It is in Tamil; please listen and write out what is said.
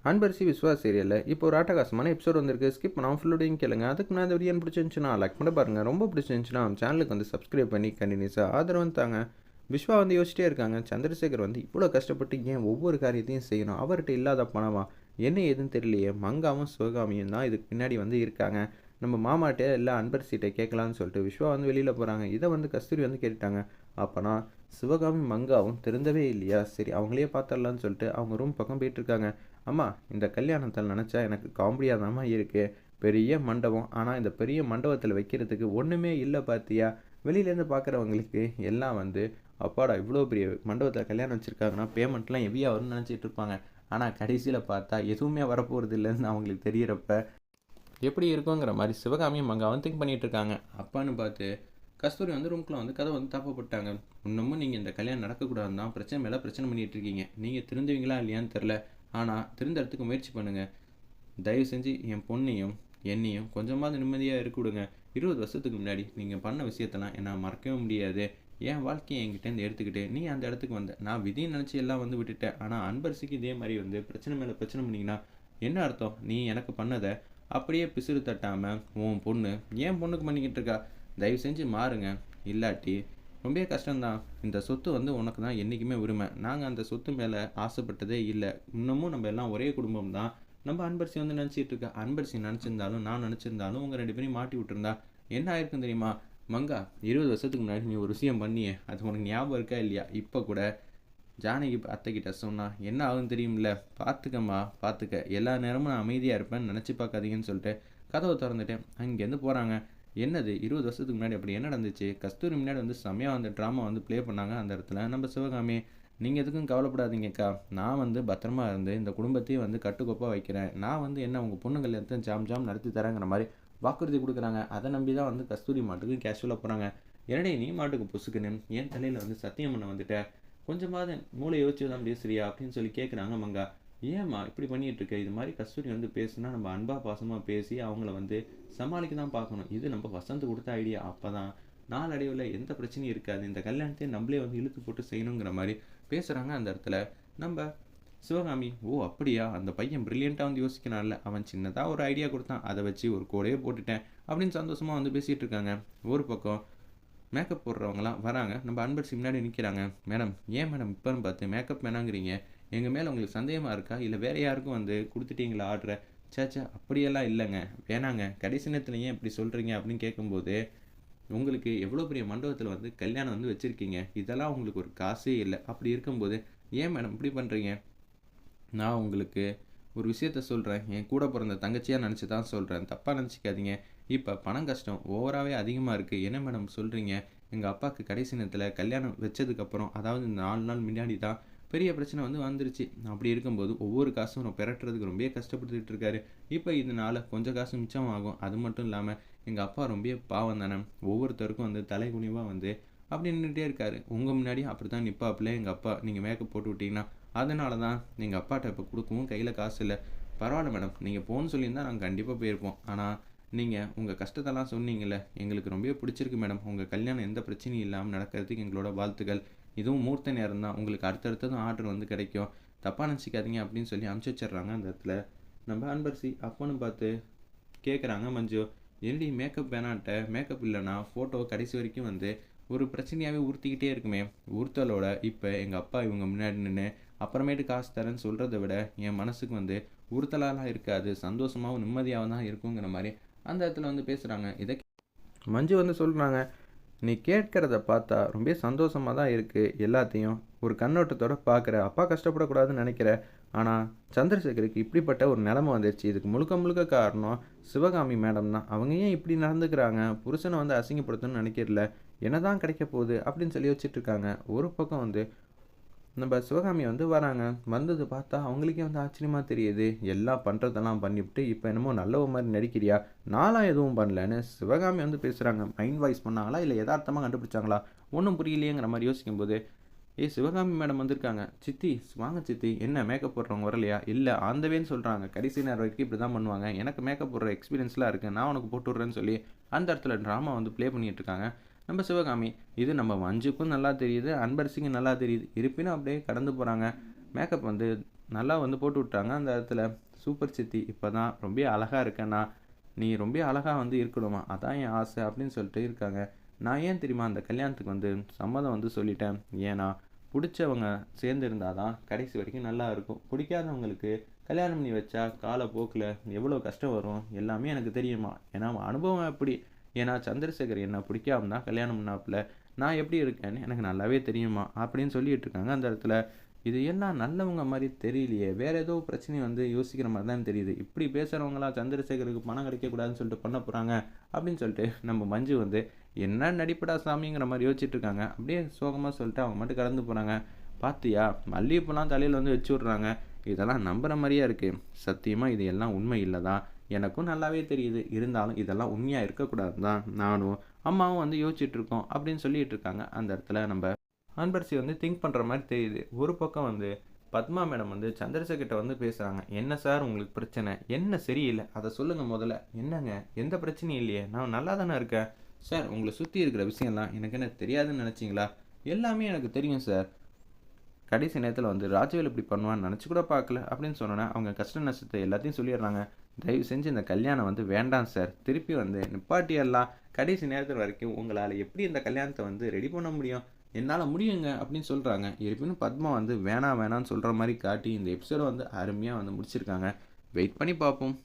அன்பரசி விஸ்வாஸ் சீரியலில் இப்போ ஒரு அட்டகாசமான எபிசோட் வந்திருக்கு. ஸ்கிப் பண்ணாமல் ஃபுல்லோடையும் கேளுங்க. அதுக்கு நான் இந்த வீடியோ பிடிச்சிருந்துச்சுன்னா லைக் பண்ண பாருங்கள். ரொம்ப பிடிச்சிருந்துச்சுன்னா சேனலுக்கு வந்து சப்ஸ்கிரைப் பண்ணி கண்டினியூஸாக ஆதரவு தாங்க. விஸ்வா வந்து யோசிச்சிட்டே இருக்காங்க. சந்திரசேகர் வந்து இவ்வளோ கஷ்டப்பட்டு ஏன் ஒவ்வொரு காரியத்தையும் செய்யணும்? அவர்கிட்ட இல்லாத பணமா என்ன ஏதுன்னு தெரியலையே. மங்காவும் சிவகாமியும் தான் இதுக்கு பின்னாடி வந்து இருக்காங்க. நம்ம மாமாட்டே இல்லை அன்பரசிகிட்ட கேட்கலான்னு சொல்லிட்டு விஸ்வா வந்து வெளியில் போகிறாங்க. இதை வந்து கஸ்தூரி வந்து கேட்டுட்டாங்க. அப்போனா சிவகாமி மங்காவும் திருந்தவே இல்லையா? சரி அவங்களே பார்த்துடலான்னு சொல்லிட்டு அவங்க ரூம் பக்கம் போயிட்டு இருக்காங்க. அம்மா, இந்த கல்யாணத்தில் நினச்சா எனக்கு காமெடியாக தாம்மா இருக்குது. பெரிய மண்டபம், ஆனால் இந்த பெரிய மண்டபத்தில் வைக்கிறதுக்கு ஒன்றுமே இல்லை பார்த்தியா? வெளியிலேருந்து பார்க்குறவங்களுக்கு எல்லாம் வந்து அப்பாடா இவ்வளோ பெரிய மண்டபத்தில் கல்யாணம் வச்சுருக்காங்கன்னா பேமெண்ட்லாம் ஹெவியாக வரும்னு நினச்சிட்டு இருப்பாங்க. ஆனால் கடைசியில் பார்த்தா எதுவுமே வரப்போகிறது இல்லைன்னு அவங்களுக்கு தெரியிறப்ப எப்படி இருக்குங்கிற மாதிரி சிவகாமியும் மங்காவும் திங்க் பண்ணிகிட்டு இருக்காங்க. அப்பான்னு பார்த்து கஸ்தூரி வந்து ரூம்குள்ளே வந்து கதை வந்து தாப்பப்பட்டாங்க. இன்னமும் நீங்கள் இந்த கல்யாணம் நடக்கக்கூடாதுன்னு தான் பிரச்சனை மேலே பிரச்சனை பண்ணிகிட்டு இருக்கீங்க. நீங்கள் திருந்துவீங்களா இல்லையான்னு தெரில. ஆனால் திருந்தறதுக்கு முயற்சி பண்ணுங்கள். தயவு செஞ்சு என் பொண்ணையும் என்னையும் கொஞ்சமாவது நிம்மதியாக இருக்க விடுங்க. 20 வருஷத்துக்கு முன்னாடி நீங்கள் பண்ண விஷயத்தெல்லாம் என்னால் மறக்கவே முடியாது. என் வாழ்க்கையை என்கிட்டேருந்து எடுத்துக்கிட்டு நீ அந்த இடத்துக்கு வந்த. நான் விதியை நினச்சி எல்லாம் வந்து விட்டுட்டேன். ஆனால் அன்பரசிக்கு இதே மாதிரி வந்து பிரச்சனை மேலே பிரச்சனை பண்ணிங்கன்னா என்ன அர்த்தம்? நீ எனக்கு பண்ணதை அப்படியே பிசுறு தட்டாமல் உன் பொண்ணு என் பொண்ணுக்கு பண்ணிக்கிட்டு இருக்கா. தயவு செஞ்சு மாறுங்க. இல்லாட்டி ரொம்ப கஷ்டம்தான். இந்த சொத்து வந்து உனக்கு தான் என்றைக்குமே உரிமை. நாங்கள் அந்த சொத்து மேலே ஆசைப்பட்டதே இல்லை. இன்னமும் நம்ம எல்லாம் ஒரே குடும்பம் தான். நம்ம அன்பரசி வந்து நினச்சிட்டு இருக்கா. அன்பரசி நினச்சிருந்தாலும் நான் நினச்சிருந்தாலும் உங்கள் 2 பேரையும் மாட்டி விட்டுருந்தா என்ன ஆயிருக்குன்னு தெரியுமா? மங்கா, 20 வருஷத்துக்கு முன்னாடி நீ ஒரு விஷயம் பண்ணியே, அது உனக்கு ஞாபகம் இருக்கா இல்லையா? இப்போ கூட ஜானகி அத்தைக்கிட்ட சொன்னா என்ன ஆகுன்னு தெரியும்ல. பார்த்துக்கம்மா பார்த்துக்க. எல்லா நேரமும் நான் அமைதியாக இருப்பேன்னு நினச்சி பார்க்காதீங்கன்னு சொல்லிட்டு கதவை திறந்துட்டேன். அங்கேருந்து போகிறாங்க. என்னது 20 வருஷத்துக்கு முன்னாடி அப்படி என்ன நடந்துச்சு? கஸ்தூரி முன்னாடி வந்து செம்மையாக அந்த ட்ராமா வந்து ப்ளே பண்ணாங்க. அந்த இடத்துல நம்ம சிவகாமி, நீங்கள் எதுக்கும் கவலைப்படாதீங்கக்கா. நான் வந்து பத்திரமா இருந்து இந்த குடும்பத்தையும் வந்து கட்டுக்கோப்பாக வைக்கிறேன். நான் வந்து என்ன உங்கள் பொண்ணு கல்யாணத்தை ஜாம் நடத்தி தரேங்கிற மாதிரி வாக்குறுதி கொடுக்குறாங்க. அதை நம்பி தான் வந்து கஸ்தூரி மாட்டுக்கு கேஷுவலாக போகிறாங்க. என்னடே நீ மாட்டுக்கு பொசுக்குன்னு என் தலையில் வந்து சத்தியம் பண்ண வந்துட்டேன். கொஞ்சமாவது மூளை யோசிச்சு தான் பேசுறியா அப்படின்னு சொல்லி கேட்குறாங்க மங்கா. ஏம்மா இப்படி பண்ணிகிட்டு இருக்க? இது மாதிரி கஸ்தூரி வந்து பேசுனா நம்ம அன்பா பாசமாக பேசி அவங்கள வந்து சமாளிக்க தான் பார்க்கணும். இது நம்ம வசந்த் கொடுத்த ஐடியா. அப்போ தான் நாளடைவில் எந்த பிரச்சனையும் இருக்காது. இந்த கல்யாணத்தையும் நம்மளே வந்து இழுத்து போட்டு செய்யணுங்கிற மாதிரி பேசுகிறாங்க. அந்த இடத்துல நம்ம சிவகாமி, ஓ அப்படியா, அந்த பையன் ப்ரில்லியண்ட்டாக வந்து யோசிக்கிறான்ல, அவன் சின்னதாக ஒரு ஐடியா கொடுத்தான், அதை வச்சு ஒரு கோடையே போட்டுட்டேன் அப்படின்னு சந்தோஷமாக வந்து பேசிகிட்டு இருக்காங்க. ஒரு பக்கம் மேக்கப் போடுறவங்களாம் வராங்க. நம்ம அன்பரசி முன்னாடி நிற்கிறாங்க. மேடம், ஏன் மேடம் இப்போன்னு பார்த்து மேக்கப் வேணாங்கிறீங்க? எங்கள் மேலே உங்களுக்கு சந்தேகமாக இருக்கா? இல்லை வேறு யாருக்கும் வந்து கொடுத்துட்டீங்களா ஆர்டரை? சேச்சா அப்படியெல்லாம் இல்லைங்க, வேணாங்க. கடைசி நேரத்தில் ஏன் இப்படி சொல்கிறீங்க அப்படின்னு கேட்கும்போது, உங்களுக்கு எவ்வளோ பெரிய மண்டபத்தில் வந்து கல்யாணம் வந்து வச்சுருக்கீங்க. இதெல்லாம் உங்களுக்கு ஒரு காசே இல்லை. அப்படி இருக்கும்போது ஏன் மேடம் இப்படி பண்ணுறீங்க? நான் உங்களுக்கு ஒரு விஷயத்த சொல்கிறேன். என் கூட பிறந்த தங்கச்சியாக நினச்சி தான் சொல்கிறேன். தப்பாக நினச்சிக்காதீங்க. இப்போ பணம் கஷ்டம் ஓவராகவே அதிகமாக இருக்குது. என்ன மேடம் சொல்கிறீங்க? எங்கள் அப்பாவுக்கு கடைசி நேரத்தில் கல்யாணம் வச்சதுக்கப்புறம், அதாவது 4 நாள் முன்னாடி தான் பெரிய பிரச்சனை வந்து வந்துருச்சு. அப்படி இருக்கும்போது ஒவ்வொரு காசும் பெரட்டுறதுக்கு ரொம்ப கஷ்டப்பட்டுக்கிட்டு இருக்காரு. இப்போ இதனால் கொஞ்சம் காசு மிச்சம் ஆகும். அது மட்டும் இல்லாமல் எங்கள் அப்பா ரொம்ப பாவம் தானே. ஒவ்வொருத்தருக்கும் வந்து தலைகுனிவாக வந்து அப்படி நின்றுட்டே இருக்காரு. உங்கள் முன்னாடி அப்படி தான் நிற்பாப்புல எங்கள் அப்பா. நீங்கள் மேக்கப் போட்டு விட்டீங்கன்னா அதனால தான் எங்கள் அப்பாட்ட இப்போ கொடுக்கவும் கையில் காசு இல்லை. பரவாயில்ல மேடம், நீங்கள் போன்னு சொல்லியிருந்தால் நாங்கள் கண்டிப்பாக போயிருப்போம். ஆனால் நீங்கள் உங்கள் கஷ்டத்தெல்லாம் சொன்னீங்கல்ல, எங்களுக்கு ரொம்ப பிடிச்சிருக்கு மேடம். உங்கள் கல்யாணம் எந்த பிரச்சனையும் இல்லாமல் நடக்கிறதுக்கு எங்களோட வாழ்த்துக்கள். இதுவும் மூர்த்த நேரம் தான். உங்களுக்கு அடுத்தடுத்ததும் ஆர்டர் வந்து கிடைக்கும். தப்பாக நினச்சிக்காதீங்க அப்படின்னு சொல்லி அனுப்பிச்சி வச்சிடுறாங்க. அந்த இடத்துல நம்ம அன்பரசி அப்போன்னு பார்த்து கேட்குறாங்க. மஞ்சு, என்னடி மேக்கப் வேணான்ட்ட? மேக்கப் இல்லைனா ஃபோட்டோ கடைசி வரைக்கும் வந்து ஒரு பிரச்சனையாகவே உறுத்திக்கிட்டே இருக்குமே. உறுத்தலோட இப்போ எங்கள் அப்பா இவங்க முன்னாடி நின்று அப்புறமேட்டு காசு தரேன்னு சொல்கிறத விட என் மனசுக்கு வந்து உறுத்தலாலாம் இருக்காது, சந்தோஷமாகவும் நிம்மதியாகவும் தான் இருக்குங்கிற மாதிரி அந்த இடத்துல வந்து பேசுகிறாங்க. இதை மஞ்சு வந்து சொல்கிறாங்க, நீ கேட்குறத பார்த்தா ரொம்ப சந்தோஷமாக தான் இருக்குது. எல்லாத்தையும் ஒரு கண்ணோட்டத்தோடு பார்க்குற. அப்பா கஷ்டப்படக்கூடாதுன்னு நினைக்கிற. ஆனால் சந்திரசேகருக்கு இப்படிப்பட்ட ஒரு நிலைமை வந்துருச்சு. இதுக்கு முழுக்க முழுக்க காரணம் சிவகாமி மேடம் தான். அவங்க ஏன் இப்படி நடந்துக்கிறாங்க? புருஷனை வந்து அசிங்கப்படுத்தணும்னு நினைக்கிறல. என்ன தான் கிடைக்க போகுது அப்படின்னு சொல்லி வச்சுட்ருக்காங்க. ஒரு பக்கம் வந்து நம்ம சிவகாமி வந்து வராங்க. வந்தது பார்த்தா அவங்களுக்கே வந்து ஆச்சரியமாக தெரியுது. எல்லாம் பண்ணுறதெல்லாம் பண்ணிவிட்டு இப்போ என்னமோ நல்லவ மாதிரி நடிக்கிறியா? நான்லாம் எதுவும் பண்ணலன்னு சிவகாமி வந்து பேசுகிறாங்க. மைண்ட் வாய்ஸ் பண்ணாங்களா இல்லை யதார்த்தமாக கண்டுபிடிச்சாங்களா? ஒன்றும் புரியலையேங்கிற மாதிரி யோசிக்கும்போது, சிவகாமி மேடம் வந்திருக்காங்க. சித்தி வாங்க சித்தி. என்ன மேக்கப் போடுறவங்க வரலையா? இல்லை ஆந்தவேன்னு சொல்கிறாங்க. கடைசி நேரம் வரைக்கும் இப்படி தான் பண்ணுவாங்க. எனக்கு மேக்கப் போடுற எக்ஸ்பீரியன்ஸ்லாம் இருக்குது, நான் உனக்கு போட்டு விட்றேன்னு சொல்லி அந்த இடத்துல ட்ராமா வந்து ப்ளே பண்ணிகிட்டு இருக்காங்க நம்ம சிவகாமி. இது நம்ம மஞ்சுக்கும் நல்லா தெரியுது, அன்பரசிக்கும் நல்லா தெரியுது. இருப்பினும் அப்படியே கடந்து போகிறாங்க. மேக்கப் வந்து நல்லா வந்து போட்டு விட்டாங்க அந்த இடத்துல. சூப்பர் சித்தி இப்போ தான் ரொம்ப அழகாக இருக்கேண்ணா, நீ ரொம்ப அழகாக வந்து இருக்கணுமா, அதான் என் ஆசை அப்படின்னு சொல்லிட்டு இருக்காங்க. நான் ஏன் தெரியுமா அந்த கல்யாணத்துக்கு வந்து சம்மதம் வந்து சொல்லிட்டேன். ஏன்னா பிடிச்சவங்க சேர்ந்து இருந்தால் தான் கடைசி வரைக்கும் நல்லா இருக்கும். பிடிக்காதவங்களுக்கு கல்யாணம் பண்ணி வச்சா காலப்போக்கில் எவ்வளோ கஷ்டம் வரும் எல்லாமே எனக்கு தெரியுமா. ஏன்னா அனுபவம் எப்படி. ஏன்னா சந்திரசேகர் என்ன பிடிக்காம தான் கல்யாணம் பண்ணாப்புல. நான் எப்படி இருக்கேன்னு எனக்கு நல்லாவே தெரியுமா அப்படின்னு சொல்லிட்டு இருக்காங்க அந்த இடத்துல. இது எல்லாம் நல்லவங்க மாதிரி தெரியலையே, வேற ஏதோ பிரச்சனை வந்து யோசிக்கிற மாதிரி தான் தெரியுது. இப்படி பேசுகிறவங்களா சந்திரசேகருக்கு பணம் கிடைக்கக்கூடாதுன்னு சொல்லிட்டு பண்ண போகிறாங்க அப்படின்னு சொல்லிட்டு நம்ம மஞ்சு வந்து என்ன நடிப்படா சாமிங்கிற மாதிரி யோசிச்சுட்டு இருக்காங்க. அப்படியே சோகமாக சொல்லிட்டு அவங்க மட்டும் கடந்து போகிறாங்க. பாத்தியா மல்லிகைப்பூலாம் தலையில் வந்து வச்சு விட்றாங்க. இதெல்லாம் நம்புற மாதிரியா இருக்கு. சத்தியமாக இது எல்லாம் உண்மை இல்லை தான், எனக்கும் நல்லாவே தெரியுது. இருந்தாலும் இதெல்லாம் உண்மையாக இருக்கக்கூடாது தான் நானும் அம்மாவும் வந்து யோசிச்சுட்டு இருக்கோம் அப்படின்னு சொல்லிட்டு இருக்காங்க அந்த இடத்துல. நம்ம அன்பரசி வந்து திங்க் பண்ணுற மாதிரி தெரியுது. ஒரு பக்கம் வந்து பத்மா மேடம் வந்து சந்திரசேகர்கிட்ட வந்து பேசுகிறாங்க. என்ன சார் உங்களுக்கு பிரச்சனை, என்ன சரியில்லை அதை சொல்லுங்கள் முதல்ல. என்னங்க எந்த பிரச்சனையும் இல்லையே, நான் நல்லா தானே இருக்கேன் சார். உங்களை சுற்றி இருக்கிற விஷயம்லாம் எனக்கு என்ன தெரியாதுன்னு நினச்சிங்களா, எல்லாமே எனக்கு தெரியும் சார். கடைசி நேரத்தில் வந்து ராஜவேல் இப்படி பண்ணுவான்னு நினச்சி கூட பார்க்கல அப்படின்னு சொன்னோன்னே அவங்க கஷ்ட நஷ்டத்தை எல்லாத்தையும் சொல்லிடுறாங்க. தயவு செஞ்சு இந்த கல்யாணம் வந்து வேண்டாம் சார், திருப்பி வந்து நிப்பாட்டியெல்லாம். கடைசி நேரத்தில் வரைக்கும் உங்களால் எப்படி இந்த கல்யாணத்தை வந்து ரெடி பண்ண முடியும், என்னால் முடியுங்க அப்படின்னு சொல்கிறாங்க. இருப்பினும் பத்மா வந்து வேணாம் வேணான்னு சொல்கிற மாதிரி காட்டி இந்த எபிசோடை வந்து அருமையாக வந்து முடிச்சிருக்காங்க. வெயிட் பண்ணி பார்ப்போம்.